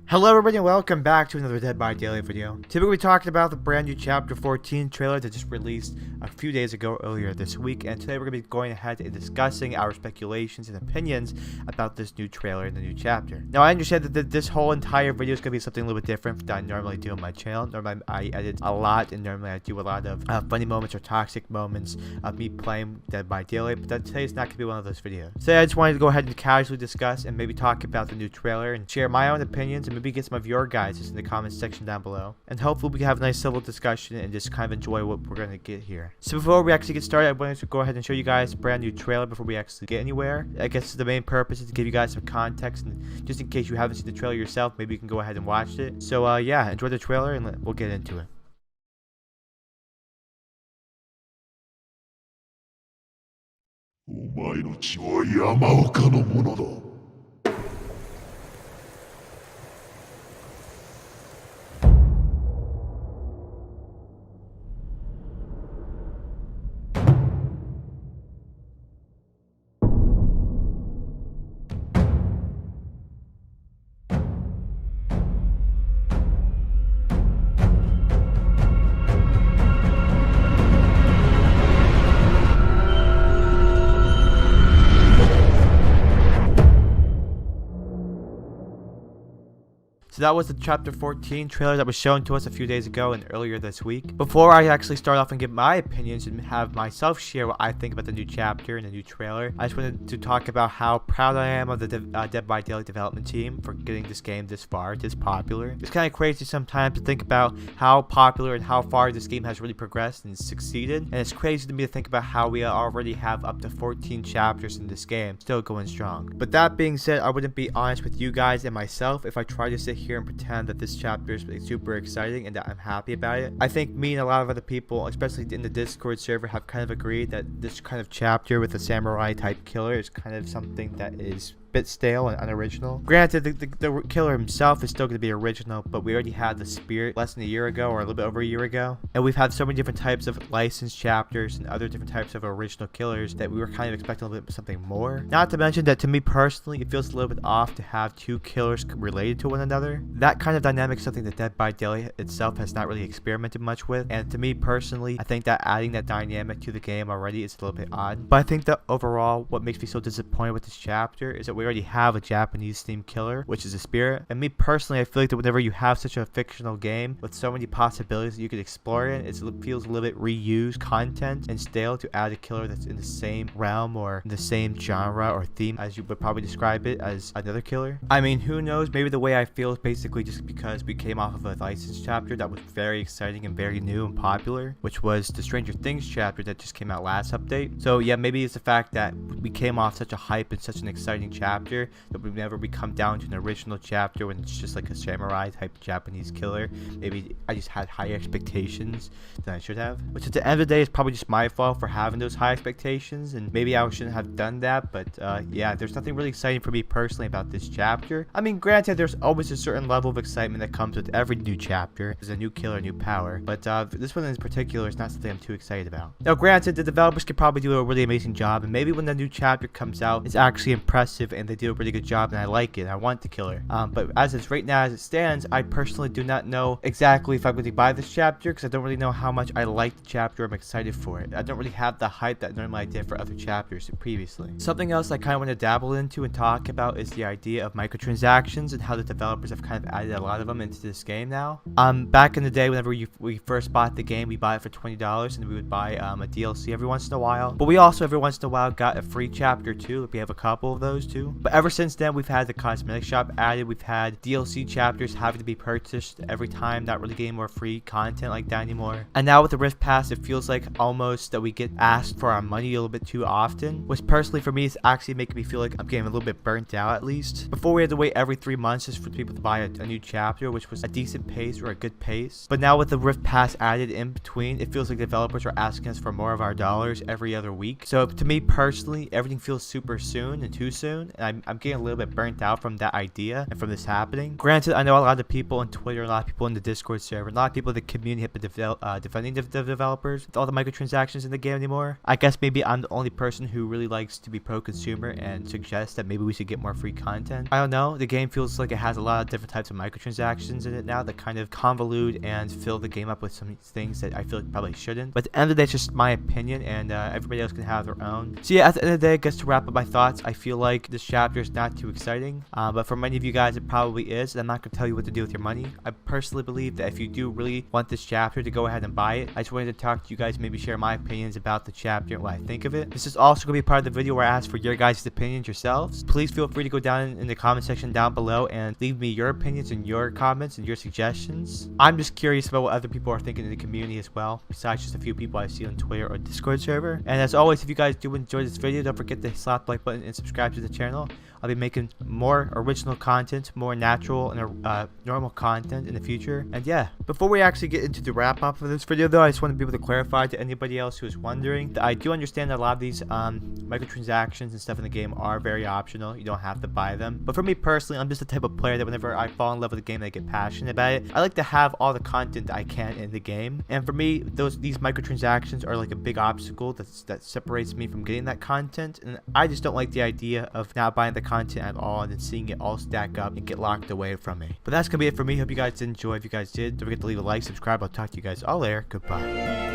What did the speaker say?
Hello everybody and welcome back to another Dead by Daily video. Today we'll be talking about the brand new Chapter 14 trailer that just released a few days ago earlier this week, and today we're going to be going ahead and discussing our speculations and opinions about this new trailer and the new chapter. Now I understand that this whole entire video is going to be something a little bit different than I normally do on my channel. Normally I edit a lot and normally I do a lot of funny moments or toxic moments of me playing Dead by Daily, but today's not going to be one of those videos. Today I just wanted to go ahead and casually discuss and maybe talk about the new trailer and share my own opinions and maybe get some of your guys in the comments section down below, and hopefully we can have a nice civil discussion and just kind of enjoy what we're going to get here. So before we actually get started, I wanted to go ahead and show you guys a brand new trailer before we actually get anywhere. I guess the main purpose is to give you guys some context, and just in case you haven't seen the trailer yourself, maybe you can go ahead and watch it. So yeah, enjoy the trailer and we'll get into it. お前の血は山岡のものだ。So that was the Chapter 14 trailer that was shown to us a few days ago and earlier this week. Before I actually start off and give my opinions and have myself share what I think about the new chapter and the new trailer, I just wanted to talk about how proud I am of the Dead by Daily development team for getting this game this far, this popular. It's kind of crazy sometimes to think about how popular and how far this game has really progressed and succeeded, and it's crazy to me to think about how we already have up to 14 chapters in this game still going strong. But that being said, I wouldn't be honest with you guys and myself if I tried to sit here and pretend that this chapter is super exciting and that I'm happy about it. I think me and a lot of other people, especially in the Discord server, have kind of agreed that this kind of chapter with a samurai type killer is kind of something that is bit stale and unoriginal. Granted, the killer himself is still going to be original, but we already had the Spirit less than a year ago, or a little bit over a year ago, and we've had so many different types of licensed chapters and other different types of original killers that we were kind of expecting a little bit something more. Not to mention that to me personally, it feels a little bit off to have two killers related to one another. That kind of dynamic is something that Dead by Daily itself has not really experimented much with, and to me personally, I think that adding that dynamic to the game already is a little bit odd. But I think that overall, what makes me so disappointed with this chapter is that we already have a Japanese themed killer, which is a Spirit. And me personally, I feel like that whenever you have such a fictional game with so many possibilities that you could explore in, it feels a little bit reused content and stale to add a killer that's in the same realm or in the same genre or theme as you would probably describe it as another killer. I mean, who knows, maybe the way I feel is basically just because we came off of a licensed chapter that was very exciting and very new and popular, which was the Stranger Things chapter that just came out last update. So yeah, maybe it's the fact that we came off such a hype and such an exciting chapter that we've never come down to an original chapter when it's just like a samurai type Japanese killer. Maybe I just had higher expectations than I should have, which at the end of the day is probably just my fault for having those high expectations, and maybe I shouldn't have done that. But yeah, there's nothing really exciting for me personally about this chapter. I mean, granted, there's always a certain level of excitement that comes with every new chapter. There's a new killer, new power, but this one in particular is not something I'm too excited about. Now granted, the developers could probably do a really amazing job, and maybe when the new chapter comes out, it's actually impressive and they do a really good job and I like it. I want the killer. But as it's right now, as it stands, I personally do not know exactly if I'm going to buy this chapter because I don't really know how much I like the chapter. I'm excited for it. I don't really have the hype that normally I did for other chapters previously. Something else I kind of want to dabble into and talk about is the idea of microtransactions and how the developers have kind of added a lot of them into this game now. Back in the day, whenever we first bought the game, we bought it for $20 and we would buy a DLC every once in a while. But we also every once in a while got a free chapter too. We have a couple of those too. But ever since then, we've had the cosmetic shop added. We've had DLC chapters having to be purchased every time, not really getting more free content like that anymore. And now with the Rift Pass, it feels like almost that we get asked for our money a little bit too often, which personally for me is actually making me feel like I'm getting a little bit burnt out at least. Before we had to wait every 3 months just for people to buy a new chapter, which was a decent pace or a good pace. But now with the Rift Pass added in between, it feels like developers are asking us for more of our dollars every other week. So to me personally, everything feels super soon and too soon, and I'm getting a little bit burnt out from that idea and from this happening. Granted, I know a lot of people on Twitter, a lot of people in the Discord server, a lot of people in the community have been defending the developers with all the microtransactions in the game anymore. I guess maybe I'm the only person who really likes to be pro-consumer and suggests that maybe we should get more free content. I don't know. The game feels like it has a lot of different types of microtransactions in it now that kind of convolute and fill the game up with some things that I feel like probably shouldn't. But at the end of the day, it's just my opinion, and everybody else can have their own. So yeah, at the end of the day, I guess to wrap up my thoughts, I feel like this chapter is not too exciting, but for many of you guys, it probably is. And I'm not going to tell you what to do with your money. I personally believe that if you do really want this chapter, to go ahead and buy it. I just wanted to talk to you guys, maybe share my opinions about the chapter and what I think of it. This is also going to be part of the video where I ask for your guys' opinions yourselves. Please feel free to go down in the comment section down below and leave me your opinions and your comments and your suggestions. I'm just curious about what other people are thinking in the community as well, besides just a few people I see on Twitter or Discord server. And as always, if you guys do enjoy this video, don't forget to slap the like button and subscribe to the channel. I'll be making more original content, more natural and normal content in the future. And yeah, before we actually get into the wrap up of this video though, I just want to be able to clarify to anybody else who is wondering that I do understand that a lot of these microtransactions and stuff in the game are very optional. You don't have to buy them. But for me personally, I'm just the type of player that whenever I fall in love with a game and I get passionate about it, I like to have all the content that I can in the game. And for me, these microtransactions are like a big obstacle that separates me from getting that content. And I just don't like the idea of not buying the content at all and then seeing it all stack up and get locked away from me. But that's gonna be it for me. Hope you guys did enjoy. If you guys did, don't forget to leave a like, subscribe. I'll talk to you guys all later. Goodbye.